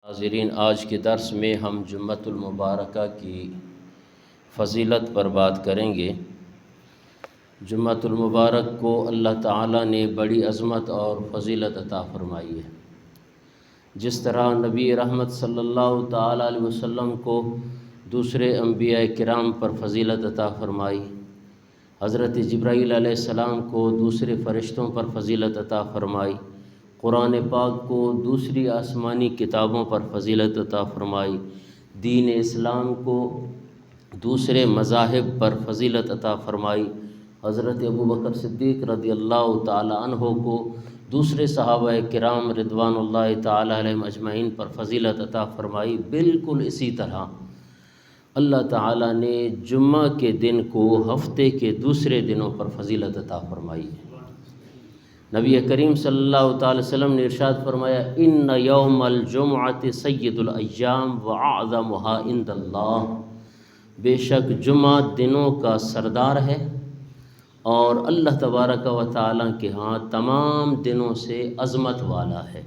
حاضرین، آج کے درس میں ہم جمعۃ المبارکہ کی فضیلت پر بات کریں گے۔ جمعۃ المبارک کو اللہ تعالیٰ نے بڑی عظمت اور فضیلت عطا فرمائی ہے۔ جس طرح نبی رحمت صلی اللہ تعالیٰ علیہ وسلم کو دوسرے انبیاء کرام پر فضیلت عطا فرمائی، حضرت جبرائیل علیہ السلام کو دوسرے فرشتوں پر فضیلت عطا فرمائی، قرآن پاک کو دوسری آسمانی کتابوں پر فضیلت عطا فرمائی، دین اسلام کو دوسرے مذاہب پر فضیلت عطا فرمائی، حضرت ابوبکر صدیق رضی اللہ تعالی عنہ کو دوسرے صحابہ کرام رضوان اللہ تعالی علیہم اجمعین پر فضیلت عطا فرمائی۔ بالکل اسی طرح اللہ تعالیٰ نے جمعہ کے دن کو ہفتے کے دوسرے دنوں پر فضیلت عطا فرمائی ہے۔ نبی کریم صلی اللہ تعالی وسلم نے ارشاد فرمایا، ان یوم الجمعۃ سید الایام واعظمها عند اللہ، بے شک جمعہ دنوں کا سردار ہے اور اللہ تبارک و تعالیٰ کے ہاں تمام دنوں سے عظمت والا ہے۔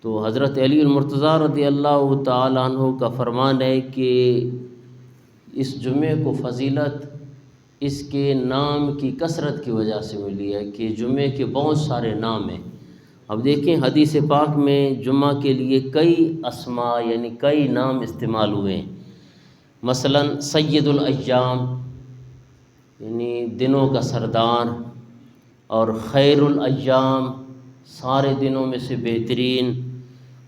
تو حضرت علی المرتضیٰ رضی اللہ تعالیٰ عنہ کا فرمان ہے کہ اس جمعے کو فضیلت اس کے نام کی کثرت کی وجہ سے ملی ہے کہ جمعے کے بہت سارے نام ہیں۔ اب دیکھیں حدیث پاک میں جمعہ کے لیے کئی اسماء یعنی کئی نام استعمال ہوئے ہیں۔ مثلا سید الایام یعنی دنوں کا سردار، اور خیر الایام سارے دنوں میں سے بہترین،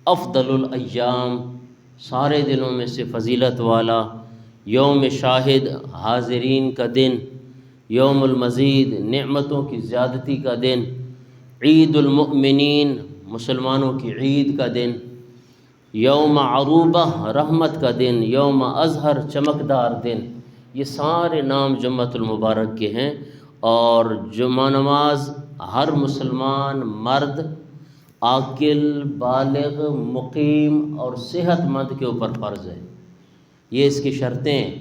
افضل الایام سارے دنوں میں سے فضیلت والا، یوم شاہد حاضرین کا دن، یوم المزید نعمتوں کی زیادتی کا دن، عید المؤمنین مسلمانوں کی عید کا دن، یوم عروبہ رحمت کا دن، یوم اظہر چمکدار دن، یہ سارے نام جمعۃ المبارک کے ہیں۔ اور جمعہ نماز ہر مسلمان مرد عاقل بالغ مقیم اور صحت مند کے اوپر فرض ہے، یہ اس کی شرطیں ہیں۔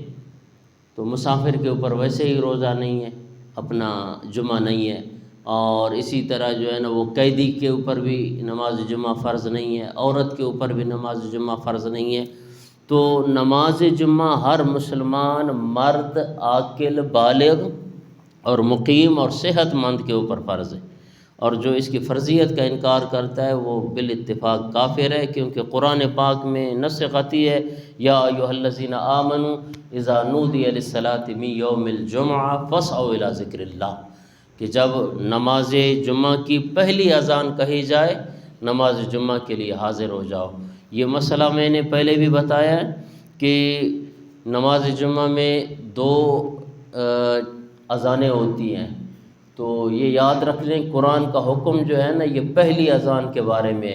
تو مسافر کے اوپر ویسے ہی روزہ نہیں ہے، اپنا جمعہ نہیں ہے، اور اسی طرح جو ہے نا وہ قیدی کے اوپر بھی نماز جمعہ فرض نہیں ہے، عورت کے اوپر بھی نماز جمعہ فرض نہیں ہے۔ تو نماز جمعہ ہر مسلمان مرد عاقل بالغ اور مقیم اور صحت مند کے اوپر فرض ہے، اور جو اس کی فرضیت کا انکار کرتا ہے وہ بالاتفاق کافر ہے، کیونکہ قرآن پاک میں نص قطعی ہے، یا ایھا الذین آمنوا اذا نودی للصلاۃ من یوم الجمعہ فاسعوا الی ذکر اللہ، کہ جب نماز جمعہ کی پہلی اذان کہی جائے نماز جمعہ کے لیے حاضر ہو جاؤ۔ یہ مسئلہ میں نے پہلے بھی بتایا ہے کہ نماز جمعہ میں دو اذانیں ہوتی ہیں، تو یہ یاد رکھ لیں قرآن کا حکم جو ہے نا یہ پہلی اذان کے بارے میں،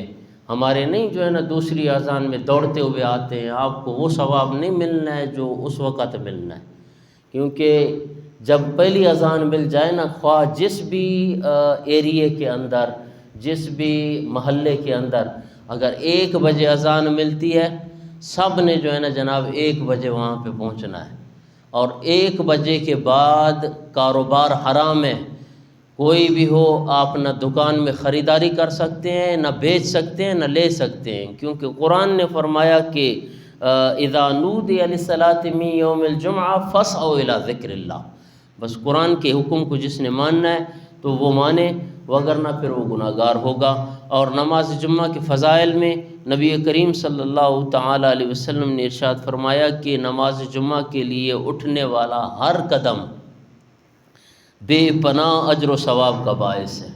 ہمارے نہیں جو ہے نا دوسری اذان میں دوڑتے ہوئے آتے ہیں، آپ کو وہ ثواب نہیں ملنا ہے جو اس وقت ملنا ہے، کیونکہ جب پہلی اذان مل جائے نا، خواہ جس بھی ایریے کے اندر جس بھی محلے کے اندر اگر 1 بجے اذان ملتی ہے، سب نے جو ہے نا جناب 1 بجے وہاں پہ پہنچنا ہے، اور 1 بجے کے بعد کاروبار حرام ہے، کوئی بھی ہو آپ نہ دکان میں خریداری کر سکتے ہیں، نہ بیچ سکتے ہیں، نہ لے سکتے ہیں، کیونکہ قرآن نے فرمایا کہ اذا نودی للصلاۃ من یوم الجمعہ فاسعوا الی ذکر اللہ۔ بس قرآن کے حکم کو جس نے ماننا ہے تو وہ مانے، وگرنہ پھر وہ گناہ گار ہوگا۔ اور نماز جمعہ کے فضائل میں نبی کریم صلی اللہ تعالی علیہ وسلم نے ارشاد فرمایا کہ نماز جمعہ کے لیے اٹھنے والا ہر قدم بے پناہ اجر و ثواب کا باعث ہے۔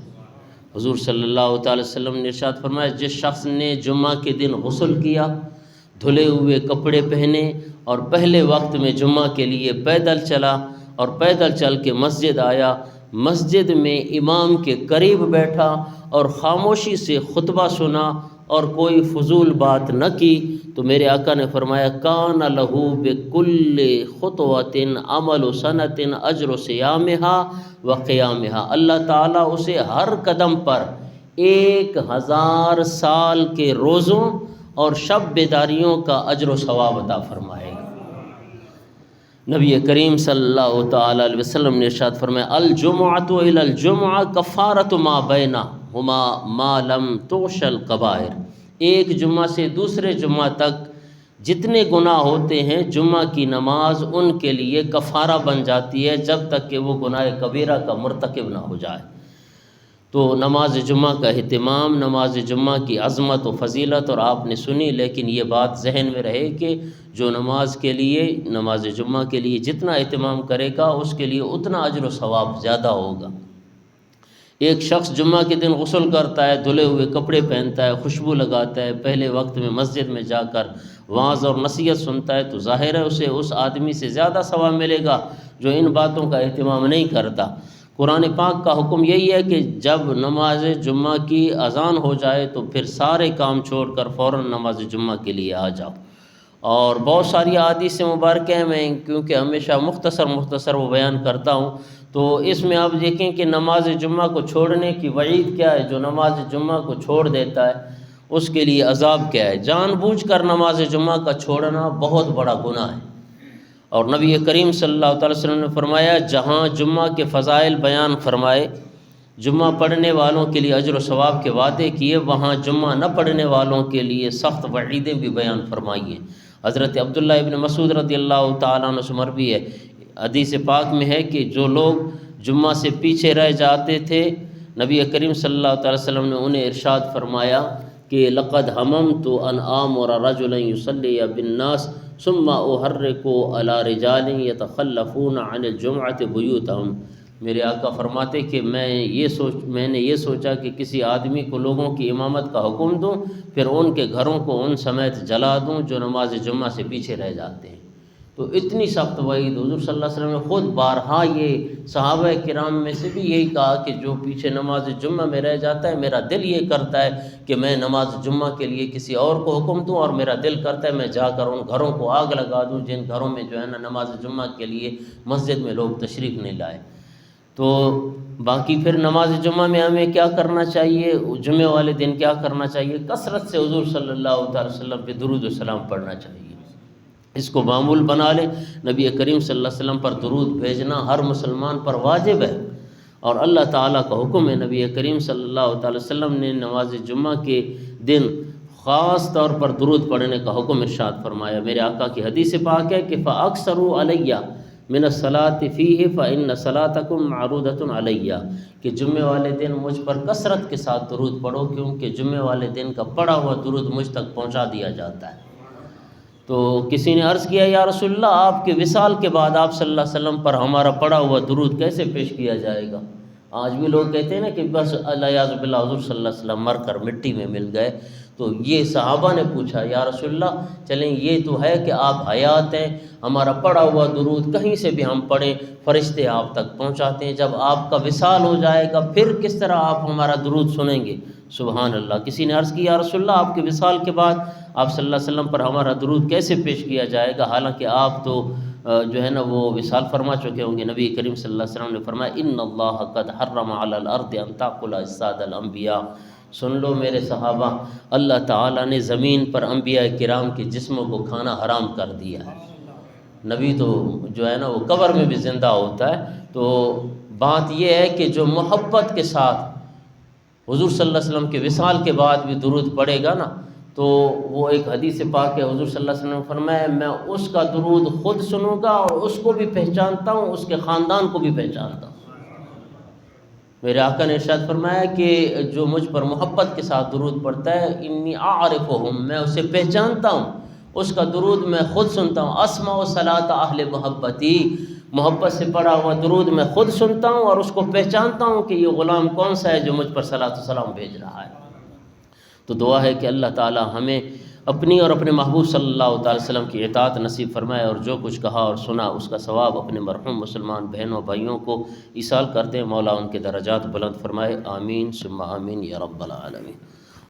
حضور صلی اللہ تعالی وسلم نے ارشاد فرمایا، جس شخص نے جمعہ کے دن غسل کیا، دھلے ہوئے کپڑے پہنے اور پہلے وقت میں جمعہ کے لیے پیدل چلا اور پیدل چل کے مسجد آیا، مسجد میں امام کے قریب بیٹھا اور خاموشی سے خطبہ سنا اور کوئی فضول بات نہ کی، تو میرے آقا نے فرمایا کان لہ بکل خطوۃ عمل سنۃ اجر صیامها وقیامها، اللہ تعالیٰ اسے ہر قدم پر 1000 سال کے روزوں اور شب بیداریوں کا اجر و ثواب عطا فرمائے گا۔ نبی کریم صلی اللہ تعالی علیہ وسلم نے ارشاد فرمایا، الجمعۃ الی الجمعہ کفارۃ ما بینہما ما لم تغش الکبائر، ایک جمعہ سے دوسرے جمعہ تک جتنے گناہ ہوتے ہیں جمعہ کی نماز ان کے لیے کفارہ بن جاتی ہے جب تک کہ وہ گناہ کبیرہ کا مرتکب نہ ہو جائے۔ تو نماز جمعہ کا اہتمام، نماز جمعہ کی عظمت و فضیلت اور آپ نے سنی، لیکن یہ بات ذہن میں رہے کہ جو نماز جمعہ کے لیے جتنا اہتمام کرے گا اس کے لیے اتنا اجر و ثواب زیادہ ہوگا۔ ایک شخص جمعہ کے دن غسل کرتا ہے، دھلے ہوئے کپڑے پہنتا ہے، خوشبو لگاتا ہے، پہلے وقت میں مسجد میں جا کر وعظ اور نصیحت سنتا ہے، تو ظاہر ہے اسے اس آدمی سے زیادہ ثواب ملے گا جو ان باتوں کا اہتمام نہیں کرتا۔ قرآن پاک کا حکم یہی ہے کہ جب نماز جمعہ کی اذان ہو جائے تو پھر سارے کام چھوڑ کر فوراً نماز جمعہ کے لیے آ جاؤ۔ اور بہت ساری احادیث مبارکہ میں کیونکہ ہمیشہ مختصر وہ بیان کرتا ہوں، تو اس میں آپ دیکھیں کہ نماز جمعہ کو چھوڑنے کی وعید کیا ہے۔ جو نماز جمعہ کو چھوڑ دیتا ہے اس کے لیے عذاب کیا ہے۔ جان بوجھ کر نماز جمعہ کا چھوڑنا بہت بڑا گناہ ہے، اور نبی کریم صلی اللہ تعالی وسلم نے فرمایا جہاں جمعہ کے فضائل بیان فرمائے، جمعہ پڑھنے والوں کے لیے اجر و ثواب کے وعدے کیے، وہاں جمعہ نہ پڑھنے والوں کے لیے سخت وعیدیں بھی بیان فرمائی ہیں۔ حضرت عبداللہ ابن مسعود رضی اللہ تعالیٰ عنہ سے مروی ہے، حدیث پاک میں ہے کہ جو لوگ جمعہ سے پیچھے رہ جاتے تھے نبی کریم صلی اللہ تعالی وسلم نے انہیں ارشاد فرمایا کہ لقد ہممت ان آمر رجلا یصلی بالناس ثم احرک علی رجال یتخلفون عن الجمعۃ بیوتہم۔ میرے آقا فرماتے کہ میں نے یہ سوچا کہ کسی آدمی کو لوگوں کی امامت کا حکم دوں، پھر ان کے گھروں کو ان سمیت جلا دوں جو نماز جمعہ سے پیچھے رہ جاتے ہیں۔ تو اتنی سخت وعید حضور صلی اللہ علیہ وسلم نے خود بارہا یہ صحابہ کرام میں سے بھی یہی کہا کہ جو پیچھے نماز جمعہ میں رہ جاتا ہے، میرا دل یہ کرتا ہے کہ میں نماز جمعہ کے لیے کسی اور کو حکم دوں، اور میرا دل کرتا ہے میں جا کر ان گھروں کو آگ لگا دوں جن گھروں میں جو ہے نا نماز جمعہ کے لیے مسجد میں لوگ تشریف نہیں لائے۔ تو باقی پھر نماز جمعہ میں ہمیں کیا کرنا چاہیے، جمعہ والے دن کیا کرنا چاہیے؟ کثرت سے حضور صلی اللہ تعالی وسلم پہ درود و سلام پڑھنا چاہیے، اس کو معمول بنا لیں۔ نبی کریم صلی اللہ علیہ وسلم پر درود بھیجنا ہر مسلمان پر واجب ہے، اور اللہ تعالیٰ کا حکم ہے۔ نبی کریم صلی اللہ تعالی وسلم نے نماز جمعہ کے دن خاص طور پر درود پڑھنے کا حکم ارشاد فرمایا۔ میرے آقا کی حدیث پاک ہے کہ فَأَكْثَرُوا عَلَيَّ من الصلاۃ فیہ فإن صلاتکم معروضۃ علیہ، کہ جمعے والے دن مجھ پر کثرت کے ساتھ درود پڑھو، کیونکہ جمعے والے دن کا پڑھا ہوا درود مجھ تک پہنچا دیا جاتا ہے۔ تو کسی نے عرض کیا یا رسول اللہ، آپ کے وصال کے بعد آپ صلی اللہ علیہ وسلم پر ہمارا پڑھا ہوا درود کیسے پیش کیا جائے گا؟ آج بھی لوگ کہتے ہیں نا کہ بس الیاذ باللہ حضور صلی اللہ علیہ وسلم مر کر مٹی میں مل گئے۔ تو یہ صحابہ نے پوچھا یا رسول اللہ چلیں یہ تو ہے کہ آپ حیات ہیں، ہمارا پڑھا ہوا درود کہیں سے بھی ہم پڑھیں فرشتے آپ تک پہنچاتے ہیں، جب آپ کا وصال ہو جائے گا پھر کس طرح آپ ہمارا درود سنیں گے؟ سبحان اللہ۔ کسی نے عرض کی یا رسول اللہ آپ کے وصال کے بعد آپ صلی اللہ علیہ وسلم پر ہمارا درود کیسے پیش کیا جائے گا، حالانکہ آپ تو جو ہے نا وہ وصال فرما چکے ہوں گے؟ نبی کریم صلی اللہ علیہ وسلم نے فرمایا ان اللہ قد حرم علی الارض ان تاکل اجساد الانبیاء۔ سن لو میرے صحابہ، اللہ تعالیٰ نے زمین پر انبیاء کرام کے جسموں کو کھانا حرام کر دیا ہے۔ نبی تو جو ہے نا وہ قبر میں بھی زندہ ہوتا ہے۔ تو بات یہ ہے کہ جو محبت کے ساتھ حضور صلی اللہ علیہ وسلم کے وصال کے بعد بھی درود پڑے گا نا، تو وہ ایک حدیث پاک ہے، حضور صلی اللہ علیہ وسلم نے فرمایا میں اس کا درود خود سنوں گا اور اس کو بھی پہچانتا ہوں، اس کے خاندان کو بھی پہچانتا ہوں۔ میرے آقا نے ارشاد فرمایا کہ جو مجھ پر محبت کے ساتھ درود پڑھتا ہے انی اعرفہم، میں اسے پہچانتا ہوں، اس کا درود میں خود سنتا ہوں۔ اسمع صلاۃ اہل محبتی، محبت سے پڑھا ہوا درود میں خود سنتا ہوں اور اس کو پہچانتا ہوں کہ یہ غلام کون سا ہے جو مجھ پر صلاۃ و سلام بھیج رہا ہے۔ تو دعا ہے کہ اللہ تعالی ہمیں اپنی اور اپنے محبوب صلی اللہ تعالی وسلم کی اطاعت نصیب فرمائے، اور جو کچھ کہا اور سنا اس کا ثواب اپنے مرحوم مسلمان بہنوں بھائیوں کو ایصال کرتے ہیں۔ مولا ان کے درجات بلند فرمائے، آمین ثم آمین یا رب العالمین۔